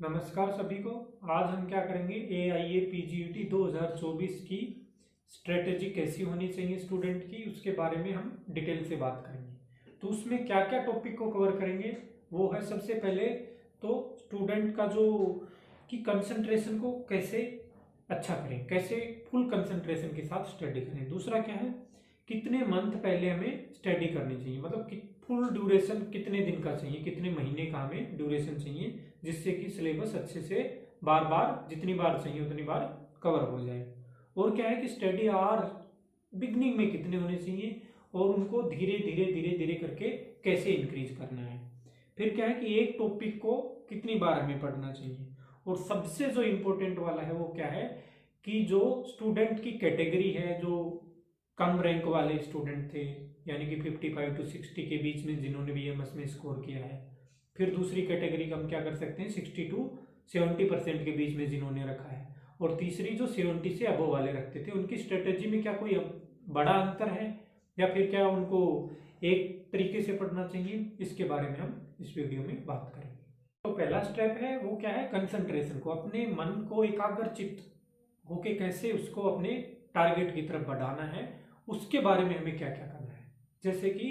नमस्कार सभी को। आज हम क्या करेंगे, AIA PGET 2024 की स्ट्रेटेजी कैसी होनी चाहिए स्टूडेंट की, उसके बारे में हम डिटेल से बात करेंगे। तो उसमें क्या क्या टॉपिक को कवर करेंगे वो है, सबसे पहले तो स्टूडेंट का जो कि कंसंट्रेशन को कैसे अच्छा करें, कैसे फुल कंसंट्रेशन के साथ स्टडी करें। दूसरा क्या है, कितने मंथ पहले हमें स्टडी करनी चाहिए, मतलब कि फुल ड्यूरेशन कितने दिन का चाहिए, कितने महीने का हमें ड्यूरेशन चाहिए, जिससे कि सिलेबस अच्छे से बार बार जितनी बार चाहिए उतनी बार कवर हो जाए। और क्या है कि स्टडी आवर बिगनिंग में कितने होने चाहिए और उनको धीरे धीरे धीरे धीरे करके कैसे इंक्रीज करना है। फिर क्या है कि एक टॉपिक को कितनी बार हमें पढ़ना चाहिए। और सबसे जो इम्पोर्टेंट वाला है वो क्या है कि जो स्टूडेंट की कैटेगरी है, जो कम रैंक वाले स्टूडेंट थे, यानी कि 55 to 60 के बीच में जिन्होंने BMS में स्कोर किया है। फिर दूसरी कैटेगरी का हम क्या कर सकते हैं, 60 to 70% के बीच में जिन्होंने रखा है। और तीसरी जो 70 से अबव वाले रखते थे, उनकी स्ट्रेटेजी में क्या कोई बड़ा अंतर है या फिर क्या उनको एक तरीके से पढ़ना चाहिए, इसके बारे में हम इस वीडियो में बात करेंगे। तो पहला स्टेप है वो क्या है, कंसंट्रेशन को, अपने मन को एकाग्रचित्त होके कैसे उसको अपने टारगेट की तरफ बढ़ाना है, उसके बारे में हमें क्या क्या करना है। जैसे कि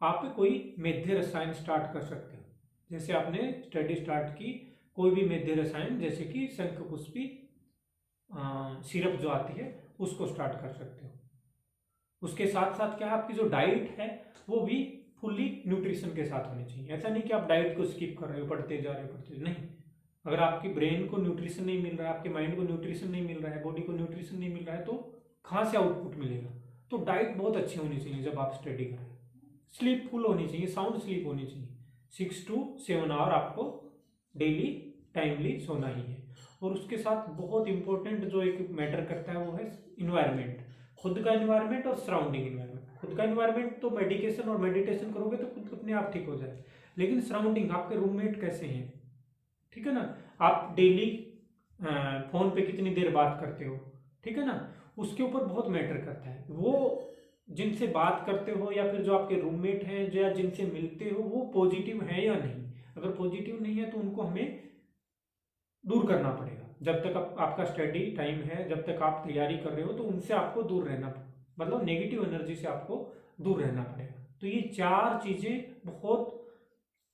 आप कोई मेध्य रसायन स्टार्ट कर सकते हो, जैसे आपने स्टडी स्टार्ट की कोई भी मेध्य रसायन, जैसे कि शंखपुष्पी सिरप जो आती है उसको स्टार्ट कर सकते हो। उसके साथ साथ क्या आपकी जो डाइट है वो भी फुल्ली न्यूट्रिशन के साथ होनी चाहिए। ऐसा नहीं कि आप डाइट को स्किप कर रहे हो, पढ़ते जा रहे हो पढ़ते, नहीं। अगर आपकी ब्रेन को न्यूट्रिशन नहीं मिल रहा है, आपके माइंड को न्यूट्रिशन नहीं मिल रहा है, बॉडी को न्यूट्रिशन नहीं मिल रहा है, तो कहाँ से आउटपुट मिलेगा। तो डाइट बहुत अच्छी होनी चाहिए जब आप स्टडी करें। स्लीप फुल होनी चाहिए, साउंड स्लीप होनी चाहिए। 6 to 7 आवर आपको डेली टाइमली सोना ही है। और उसके साथ बहुत इंपॉर्टेंट जो एक मैटर करता है वो है इन्वायरमेंट, खुद का इन्वायरमेंट और सराउंडिंग इन्वायरमेंट। खुद का इन्वायरमेंट तो मेडिकेशन और मेडिटेशन करोगे तो खुद अपने आप ठीक हो जाए, लेकिन सराउंडिंग, आपके रूममेट कैसे हैं, ठीक है ना, आप डेली फोन पे कितनी देर बात करते हो, ठीक है ना, उसके ऊपर बहुत मैटर करता है। वो जिनसे बात करते हो या फिर जो आपके रूममेट हैं जो या जिनसे मिलते हो वो पॉजिटिव है या नहीं। अगर पॉजिटिव नहीं है तो उनको हमें दूर करना पड़ेगा। जब तक आपका स्टडी टाइम है, जब तक आप तैयारी कर रहे हो, तो उनसे आपको दूर रहना, मतलब नेगेटिव एनर्जी से आपको दूर रहना पड़ेगा। तो ये चार चीजें बहुत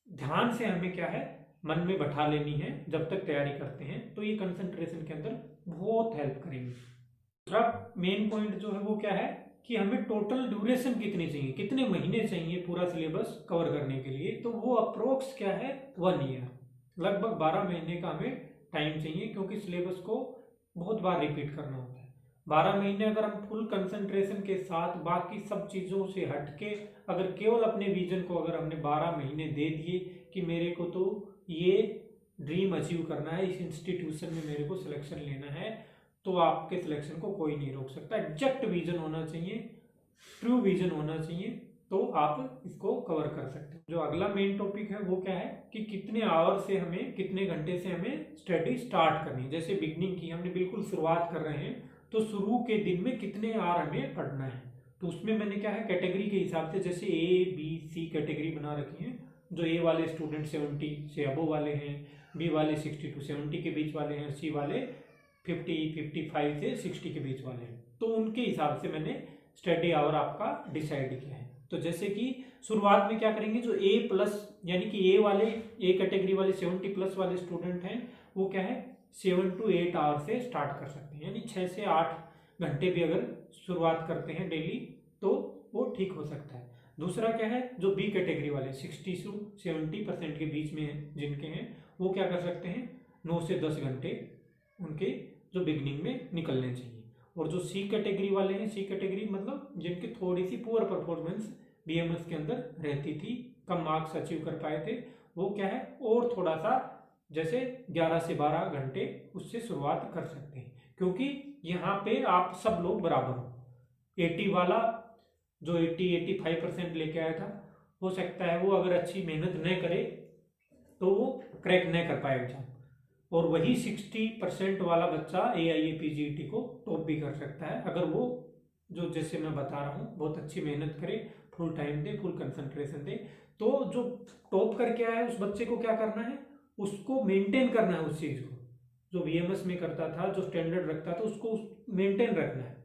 ध्यान से हमें क्या है मन में बैठा लेनी है जब तक तैयारी करते हैं, तो ये कंसंट्रेशन के अंदर बहुत हेल्प करेंगे। दूसरा मेन पॉइंट जो है वो क्या है कि हमें टोटल ड्यूरेशन कितनी चाहिए, कितने महीने चाहिए पूरा सिलेबस कवर करने के लिए। तो वो अप्रोक्स क्या है, 1 ईयर, लगभग 12 महीने का हमें टाइम चाहिए, क्योंकि सिलेबस को बहुत बार रिपीट करना होता है। 12 महीने अगर हम फुल कंसंट्रेशन के साथ बाकी सब चीज़ों से हटके अगर केवल अपने विजन को अगर हमने 12 महीने दे दिए कि मेरे को तो ये ड्रीम अचीव करना है, इस इंस्टीट्यूशन में मेरे को सिलेक्शन लेना है, तो आपके सिलेक्शन को कोई नहीं रोक सकता। एग्जैक्ट विजन होना चाहिए, ट्रू विजन होना चाहिए, तो आप इसको कवर कर सकते हो। जो अगला मेन टॉपिक है वो क्या है कि कितने आवर से हमें, कितने घंटे से हमें स्टडी स्टार्ट करनी है। जैसे बिगनिंग की हमने बिल्कुल शुरुआत कर रहे हैं, तो शुरू के दिन में कितने आवर हमें पढ़ना है। तो उसमें मैंने क्या है कैटेगरी के हिसाब से, जैसे A B C कैटेगरी बना रखी है। जो A वाले स्टूडेंट 70 से अबो वाले हैं, B वाले 60 to 70 के बीच वाले हैं, C वाले 55 से 60 के बीच वाले हैं। तो उनके हिसाब से मैंने स्टडी आवर आपका डिसाइड किया है। तो जैसे कि शुरुआत में क्या करेंगे, जो A+ यानी कि A कैटेगरी वाले 70+ वाले स्टूडेंट हैं, वो क्या है 7 to 8 आवर से स्टार्ट कर सकते हैं, यानी 6 से 8 घंटे भी अगर शुरुआत करते हैं डेली तो वो ठीक हो सकता है। दूसरा क्या है, जो B कैटेगरी वाले 60 से 70% के बीच में जिनके हैं, वो क्या कर सकते हैं 9 से 10 घंटे उनके जो बिगनिंग में निकलने चाहिए। और जो C कैटेगरी वाले हैं, C कैटेगरी मतलब जिनकी थोड़ी सी पुअर परफॉर्मेंस BMS के अंदर रहती थी, कम मार्क्स अचीव कर पाए थे, वो क्या है और थोड़ा सा जैसे 11 से 12 घंटे उससे शुरुआत कर सकते हैं, क्योंकि यहाँ पे आप सब लोग बराबर हो। 80 वाला जो 80-85% लेके आया था, हो सकता है वो अगर अच्छी मेहनत न करे तो वो क्रैक न कर पाए एग्जाम, और वही 60% वाला बच्चा AIA PGET को टॉप भी कर सकता है, अगर वो जो जैसे मैं बता रहा हूँ बहुत अच्छी मेहनत करे, फुल टाइम दे, फुल कंसंट्रेशन दे। तो जो टॉप करके आया है उस बच्चे को क्या करना है, उसको मेंटेन करना है, उस चीज को जो VMS में करता था, जो स्टैंडर्ड रखता था, उसको मेंटेन रखना है,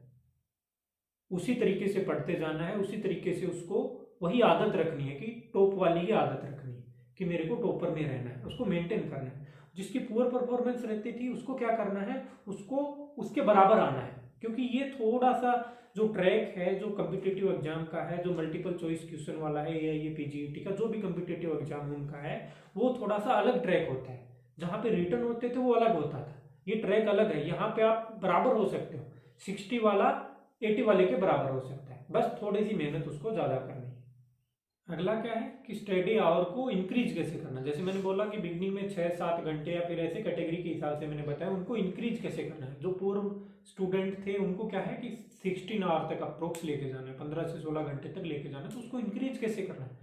उसी तरीके से पढ़ते जाना है, उसी तरीके से उसको वही आदत रखनी है कि टॉप वाली ही आदत रखनी है कि मेरे को टॉपर में रहना है, उसको मेंटेन करना है। जिसकी पुअर परफॉर्मेंस रहती थी उसको क्या करना है, उसको उसके बराबर आना है, क्योंकि ये थोड़ा सा जो ट्रैक है जो कम्पिटिटिव एग्जाम का है, जो मल्टीपल चॉइस क्वेश्चन वाला है, या ये PGET का जो भी कम्पिटिटिव एग्जाम उनका है, वो थोड़ा सा अलग ट्रैक होता है। जहाँ पे रिटर्न होते थे वो अलग होता था, ये ट्रैक अलग है। यहाँ पे आप बराबर हो सकते हो, 60 वाला 80 वाले के बराबर हो सकता है, बस थोड़ी सी मेहनत उसको ज्यादा करनी है। अगला क्या है कि स्टडी आवर को इंक्रीज कैसे करना। जैसे मैंने बोला कि बिगनिंग में 6-7 घंटे या फिर ऐसे कैटेगरी के हिसाब से मैंने बताया, उनको इंक्रीज कैसे करना है। जो पूर्व स्टूडेंट थे उनको क्या है कि 16 आवर तक अप्रोक्स लेके जाना है, 15 से 16 घंटे तक लेके जाना है, तो उसको इंक्रीज कैसे करना है।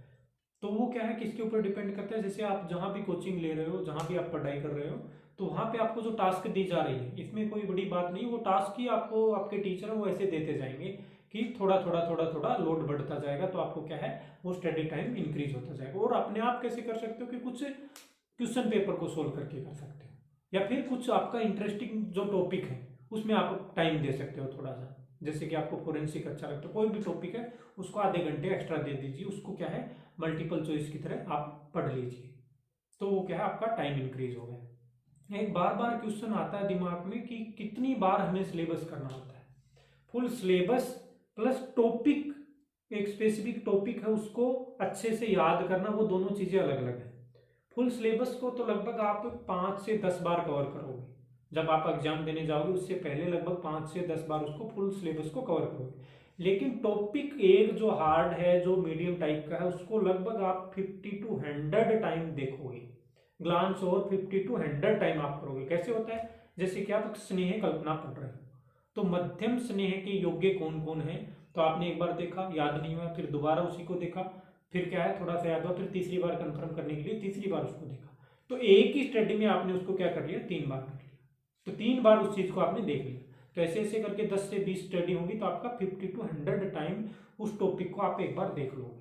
तो वो क्या है, किसके ऊपर डिपेंड करता है। जैसे आप जहाँ भी कोचिंग ले रहे हो, जहाँ भी आप पढ़ाई कर रहे हो, तो वहाँ पे आपको जो टास्क दी जा रही है, इसमें कोई बड़ी बात नहीं, वो टास्क ही आपको आपके टीचर वो ऐसे देते जाएंगे कि थोड़ा थोड़ा थोड़ा थोड़ा लोड बढ़ता जाएगा, तो आपको क्या है वो स्टडी टाइम इंक्रीज होता जाएगा। और अपने आप कैसे कर सकते हो कि कुछ क्वेश्चन पेपर को सोल्व करके कर सकते हो, या फिर कुछ आपका इंटरेस्टिंग जो टॉपिक है उसमें आप टाइम दे सकते हो थोड़ा सा। जैसे कि आपको फोरेंसिक अच्छा लगता है, कोई भी टॉपिक है उसको आधे घंटे एक्स्ट्रा दे दीजिए, उसको क्या है मल्टीपल चॉइस की तरह आप पढ़ लीजिए, तो वो क्या है आपका टाइम इंक्रीज हो गया। एक बार बार क्वेश्चन आता है दिमाग में कि कितनी बार हमें सिलेबस करना होता है। फुल सिलेबस प्लस टॉपिक, एक स्पेसिफिक टॉपिक है उसको अच्छे से याद करना, वो दोनों चीजें अलग अलग है। फुल सिलेबस को तो लगभग आप 5 से 10 बार कवर करोगे, जब आप एग्जाम देने जाओगे उससे पहले लगभग 5 से 10 बार उसको फुल सिलेबस को कवर करोगे। लेकिन टॉपिक एक जो हार्ड है, जो मीडियम टाइप का है, उसको लगभग आप 50 to 100 टाइम देखोगे, ग्लांस और 50 to 100 टाइम आप करोगे। कैसे होता है, जैसे कि आप स्नेह कल्पना पढ़ रहे हो, तो मध्यम स्नेह के योग्य कौन कौन है, तो आपने एक बार देखा, याद नहीं हुआ, फिर दोबारा उसी को देखा, फिर क्या है थोड़ा सा याद हुआ, फिर तीसरी बार कंफर्म करने के लिए तीसरी बार उसको देखा, तो एक ही स्टडी में आपने उसको क्या कर लिया, 3 बार कर लिया, तो 3 बार उस चीज को आपने देख लिया। तो ऐसे ऐसे करके 10 से 20 स्टडी होगी, तो आपका 50 to 100 टाइम उस टॉपिक को आप एक बार देख लोगे।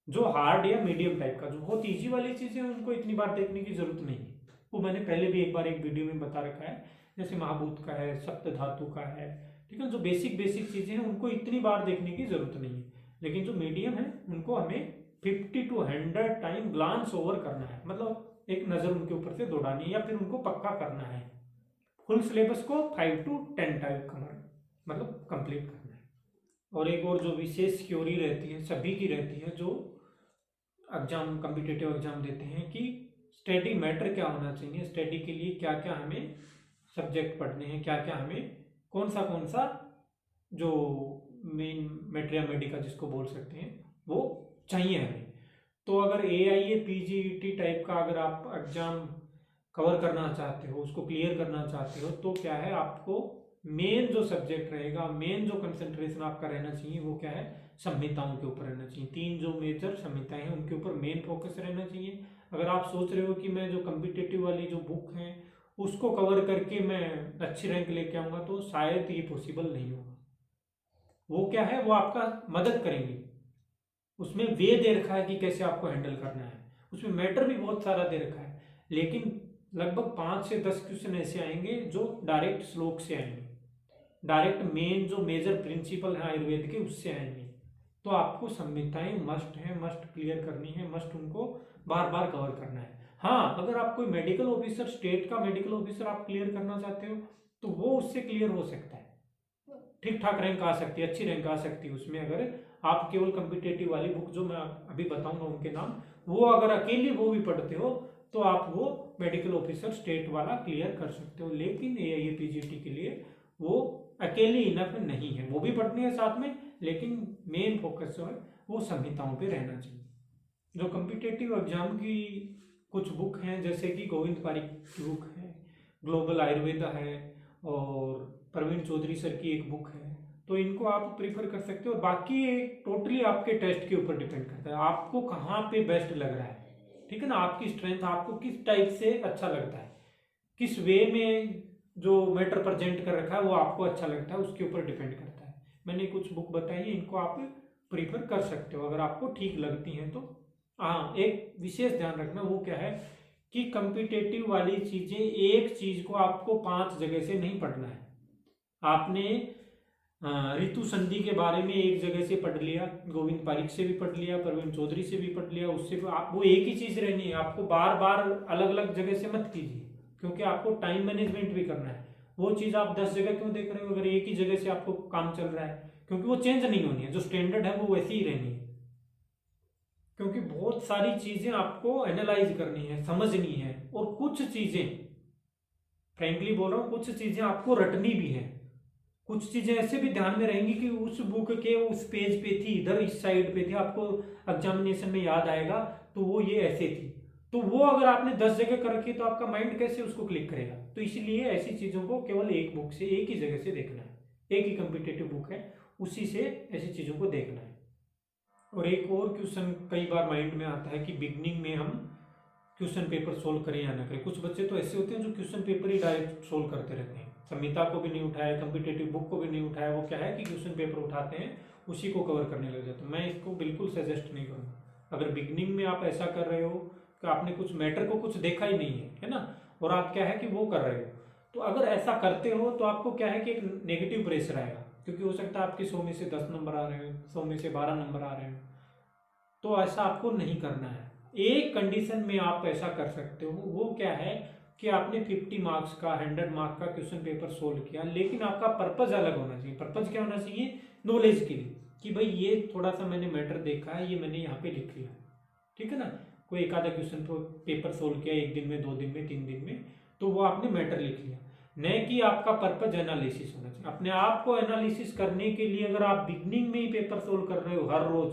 जो हार्ड या मीडियम टाइप का, जो बहुत ईजी वाली चीजें हैं उनको इतनी बार देखने की जरूरत नहीं है, वो मैंने पहले भी एक बार एक वीडियो में बता रखा है। जैसे महाभूत का है, सप्त धातु का है, ठीक है, जो बेसिक बेसिक चीजें हैं उनको इतनी बार देखने की जरूरत नहीं है। लेकिन जो मीडियम है उनको हमें 50 to 100 टाइम ग्लांस ओवर करना है, मतलब एक नजर उनके ऊपर से दौड़ानी है, या फिर उनको पक्का करना है। फुल सिलेबस को 5 to 10 टाइम कवर मतलब कंप्लीट करना है। और एक और जो विशेष क्योरी रहती है, सभी की रहती है, जो एग्जाम कम्पिटिटिव एग्जाम देते हैं, कि स्टडी मैटर क्या होना चाहिए, स्टडी के लिए क्या क्या हमें सब्जेक्ट पढ़ने हैं, क्या क्या हमें कौन सा जो मेन मेटेरिया मेडिका जिसको बोल सकते हैं वो चाहिए हमें। तो अगर AIA PGET टाइप का अगर आप एग्जाम कवर करना चाहते हो, उसको क्लियर करना चाहते हो, तो क्या है आपको मेन जो सब्जेक्ट रहेगा, मेन जो कंसंट्रेशन आपका रहना चाहिए वो क्या है, संहिताओं के ऊपर रहना चाहिए। 3 जो मेजर संहिताएं हैं उनके ऊपर मेन फोकस रहना चाहिए। अगर आप सोच रहे हो कि मैं जो कम्पिटिटिव वाली जो बुक है उसको कवर करके मैं अच्छी रैंक लेके आऊंगा, तो शायद ये पॉसिबल नहीं होगा। वो क्या है, वो आपका मदद करेंगे, उसमें वे दे रखा है कि कैसे आपको हैंडल करना है, उसमें मैटर भी बहुत सारा दे रखा है, लेकिन लगभग 5 से 10 क्वेश्चन ऐसे आएंगे जो डायरेक्ट श्लोक से आएंगे, डायरेक्ट मेन जो मेजर प्रिंसिपल है आयुर्वेद के उससे आएंगे। तो आपको संहिताएं मस्ट है, मस्ट क्लियर करनी है, मस्ट उनको बार बार कवर करना है। हाँ, अगर आप कोई मेडिकल ऑफिसर, स्टेट का मेडिकल ऑफिसर आप क्लियर करना चाहते हो, तो वो उससे क्लियर हो सकता है, ठीक ठाक रैंक आ सकती है, अच्छी रैंक आ सकती है उसमें। अगर आप केवल कम्पिटेटिव वाली बुक जो मैं अभी बताऊंगा उनके नाम, वो अगर अकेले वो भी पढ़ते हो, तो आप वो मेडिकल ऑफिसर स्टेट वाला क्लियर कर सकते हो। लेकिन AIA PGT के लिए वो अकेले इनफ नहीं है, वो भी पढ़नी है साथ में, लेकिन मेन फोकस जो है वो संहिताओं पे रहना चाहिए। जो कम्पिटेटिव एग्जाम की कुछ बुक हैं, जैसे कि गोविंद पारिक की बुक है, ग्लोबल आयुर्वेदा है, और प्रवीण चौधरी सर की एक बुक है, तो इनको आप प्रीफर कर सकते हो। और बाकी टोटली आपके टेस्ट के ऊपर डिपेंड करता है, आपको कहाँ पे बेस्ट लग रहा है, ठीक है ना, आपकी स्ट्रेंथ, आपको किस टाइप से अच्छा लगता है, किस वे में जो मैटर प्रेजेंट कर रखा है वो आपको अच्छा लगता है, उसके ऊपर डिपेंड करता है। मैंने कुछ बुक बताई है, इनको आप प्रीफर कर सकते हो अगर आपको ठीक लगती हैं तो। हाँ, एक विशेष ध्यान रखना, वो क्या है कि कॉम्पिटिटिव वाली चीजें एक चीज को आपको 5 जगह से नहीं पढ़ना है। आपने ऋतु संधि के बारे में एक जगह से पढ़ लिया, गोविंद पारिक से भी पढ़ लिया, प्रवीण चौधरी से भी पढ़ लिया, उससे भी आप वो एक ही चीज रहनी है। आपको बार बार अलग अलग जगह से मत कीजिए, क्योंकि आपको टाइम मैनेजमेंट भी करना है। वो चीज आप 10 जगह क्यों देख रहे हो अगर एक ही जगह से आपको काम चल रहा है? क्योंकि वो चेंज नहीं होनी है, जो स्टैंडर्ड है वो वैसी ही रहनी है। क्योंकि बहुत सारी चीजें आपको एनालाइज करनी है, समझनी है, और कुछ चीजें, फ्रेंकली बोल रहा हूं, कुछ चीजें आपको रटनी भी है। कुछ चीजें ऐसे भी ध्यान में रहेंगी कि उस बुक के उस पेज पे थी, इधर इस साइड पे थी, आपको एग्जामिनेशन में याद आएगा तो वो ये ऐसे थी। तो वो अगर आपने 10 जगह कर रखी तो आपका माइंड कैसे उसको क्लिक करेगा? तो इसलिए ऐसी चीजों को केवल एक बुक से, एक ही जगह से देखना है। एक ही कॉम्पिटिटिव बुक है, उसी से ऐसी चीजों को देखना है। और एक और क्वेश्चन कई बार माइंड में आता है कि बिगनिंग में हम क्वेश्चन पेपर सोल्व करें या ना करें। कुछ बच्चे तो ऐसे होते हैं जो क्वेश्चन पेपर ही डायरेक्ट सोल्व करते रहते हैं, संहिता को भी नहीं उठाया, कॉम्पिटिटिव बुक को भी नहीं उठाया, वो क्या है कि क्वेश्चन पेपर उठाते हैं, उसी को कवर करने लग जाते हैं। मैं इसको बिल्कुल सजेस्ट नहीं करूँगा। अगर बिगनिंग में आप ऐसा कर रहे हो कि आपने कुछ मैटर को कुछ देखा ही नहीं है ना, और आप क्या है कि वो कर रहे हो, तो अगर ऐसा करते हो तो आपको क्या है कि एक नेगेटिव प्रेशर आएगा, क्योंकि हो सकता है आपके 100 में से 10 नंबर आ रहे हैं, 100 में से 12 नंबर आ रहे हैं। तो ऐसा आपको नहीं करना है। एक कंडीशन में आप ऐसा कर सकते हो, वो क्या है कि आपने 50 मार्क्स का, 100 मार्क्स का क्वेश्चन पेपर सोल्व किया, लेकिन आपका पर्पज अलग होना चाहिए। पर्पज क्या होना चाहिए? नॉलेज के लिए, कि भाई ये थोड़ा सा मैंने मैटर देखा है, ये मैंने यहाँ पे लिख लिया, ठीक है ना। कोई एक आधा क्वेश्चन पेपर सोल्व किया 1 दिन में, 2 दिन में, 3 दिन में, तो वो आपने मैटर लिख लिया। न कि आपका पर्पज एनालिसिस होना चाहिए। अपने आप को एनालिसिस करने के लिए अगर आप बिगनिंग में ही पेपर सोल्व कर रहे हो हर रोज,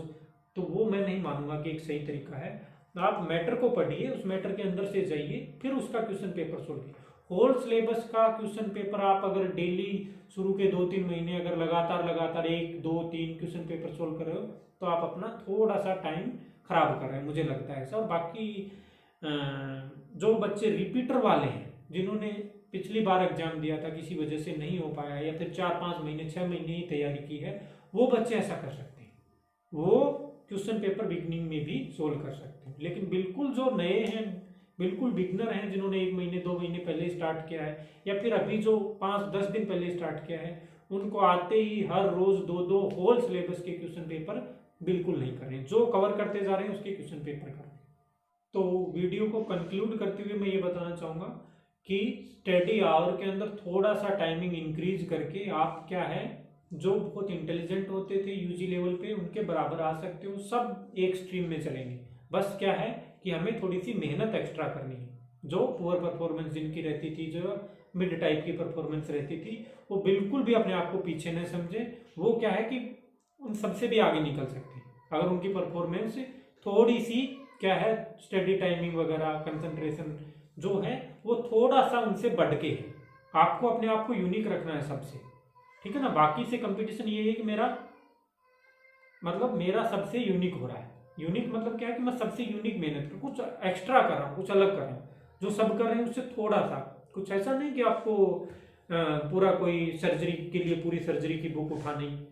तो वो मैं नहीं मानूंगा कि एक सही तरीका है। आप मैटर को पढ़िए, उस मैटर के अंदर से जाइए, फिर उसका क्वेश्चन पेपर सोल्व कीजिए। होल सिलेबस का क्वेश्चन पेपर आप अगर डेली शुरू के 2-3 महीने अगर लगातार 1, 2, 3 क्वेश्चन पेपर सोल्व कर रहे हो, तो आप अपना थोड़ा सा टाइम खराब कर रहे हैं, मुझे लगता है ऐसा। और बाकी जो बच्चे रिपीटर वाले हैं, जिन्होंने पिछली बार एग्जाम दिया था, किसी वजह से नहीं हो पाया, या फिर 4-5 महीने 6 महीने ही तैयारी की है, वो बच्चे ऐसा कर सकते हैं। वो क्वेश्चन पेपर बिगनिंग में भी सोल्व कर सकते हैं। लेकिन बिल्कुल जो नए हैं, बिल्कुल बिगनर हैं, जिन्होंने 1 महीने 2 महीने पहले स्टार्ट किया है, या फिर अभी जो 5-10 दिन पहले स्टार्ट किया है, उनको आते ही हर रोज 2-2 होल सिलेबस के क्वेश्चन पेपर बिल्कुल नहीं करें। जो कवर करते जा रहे हैं उसके क्वेश्चन पेपर करें। तो वीडियो को कंक्लूड करते हुए मैं ये बताना चाहूँगा कि स्टडी आवर के अंदर थोड़ा सा टाइमिंग इंक्रीज करके आप क्या है, जो बहुत इंटेलिजेंट होते थे यूजी लेवल पे, उनके बराबर आ सकते हो। सब एक स्ट्रीम में चलेंगे, बस क्या है कि हमें थोड़ी सी मेहनत एक्स्ट्रा करनी है। जो पुअर परफॉर्मेंस जिनकी रहती थी, जो मिड टाइप की परफॉर्मेंस रहती थी, वो बिल्कुल भी अपने आप को पीछे न समझे। वो क्या है कि उन सबसे भी आगे निकल सकते हैं अगर उनकी परफॉर्मेंस थोड़ी सी क्या है, स्टडी टाइमिंग वगैरह, कंसंट्रेशन जो है वो थोड़ा सा उनसे बढ़ के है। आपको अपने आप को यूनिक रखना है सबसे, ठीक है ना। बाकी से कंपटीशन ये है कि मेरा सबसे यूनिक हो रहा है। यूनिक मतलब क्या है कि मैं सबसे यूनिक मेहनत कर, कुछ एक्स्ट्रा कर रहा हूँ, कुछ अलग कर रहा हूँ। जो सब कर रहे हैं उससे थोड़ा सा कुछ, ऐसा नहीं कि आपको पूरा कोई सर्जरी के लिए पूरी सर्जरी की बुक उठानी,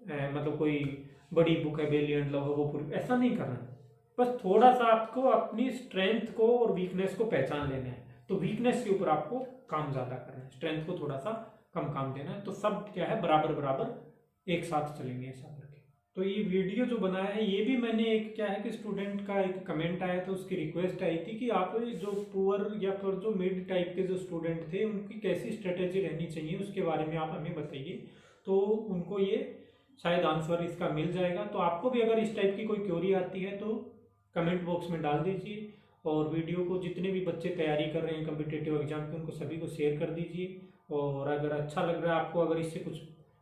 मतलब कोई बड़ी बुक है, बेलियंट लव है, वो पूरी, ऐसा नहीं करना है। बस थोड़ा सा आपको अपनी स्ट्रेंथ को और वीकनेस को पहचान लेना है। तो वीकनेस के ऊपर आपको काम ज्यादा करना है, स्ट्रेंथ को थोड़ा सा कम काम देना है। तो सब क्या है, बराबर बराबर एक साथ चलेंगे ऐसा करके। तो ये वीडियो जो बनाया है, ये भी मैंने एक क्या है कि स्टूडेंट का एक कमेंट आया था, उसकी रिक्वेस्ट आई थी कि आप जो पुअर या फिर जो मिड टाइप के जो स्टूडेंट थे, उनकी कैसी स्ट्रेटेजी रहनी चाहिए उसके बारे में आप हमें बताइए। तो उनको ये शायद आंसर इसका मिल जाएगा। तो आपको भी अगर इस टाइप की कोई क्वेरी आती है तो कमेंट बॉक्स में डाल दीजिए। और वीडियो को जितने भी बच्चे तैयारी कर रहे हैं कॉम्पिटिटिव एग्जाम की, उनको सभी को शेयर कर दीजिए। और अगर अच्छा लग रहा है आपको, अगर इससे कुछ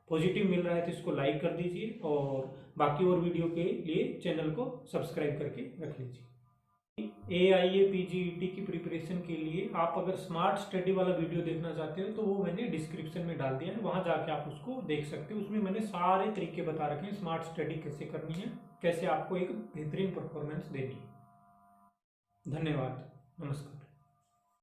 पॉजिटिव मिल रहा है तो इसको लाइक कर दीजिए। और बाकी और वीडियो के लिए चैनल को सब्सक्राइब करके रख लीजिए। AIA PGET की प्रिपरेशन के लिए आप अगर स्मार्ट स्टडी वाला वीडियो देखना चाहते हो तो वो मैंने डिस्क्रिप्शन में डाल दिया है, वहाँ जाके आप उसको देख सकते हो। उसमें मैंने सारे तरीके बता रखे हैं, स्मार्ट स्टडी कैसे करनी है, कैसे आपको एक बेहतरीन परफॉर्मेंस देनी है। धन्यवाद, नमस्कार।